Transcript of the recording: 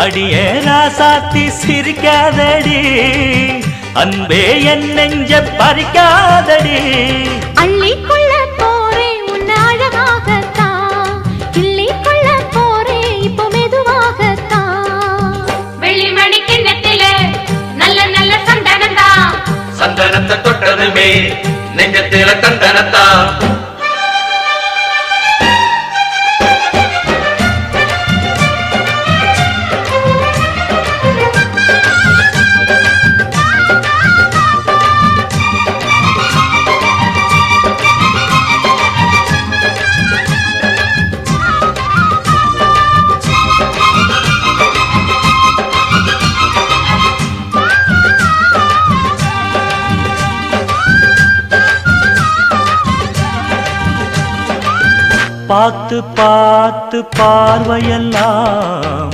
அடியே ராசாத்தி சிரிக்காதடி, அன்பே என் நெஞ்ச பறிக்காதடி. அள்ளிக்கொள்ள போரே உன்னை அழகாகத்தான், கிள்ளிக்கொள்ள போரே இப்போ மெதுவாகத்தான். வெள்ளிமணி கிண்ணத்தில நல்ல நல்ல சந்தனம்தான், சந்தனத்தை தொட்டதுமே நெஞ்சத்தில தந்தனத்தான். பார்த்து பார்த்து பார்வையெல்லாம்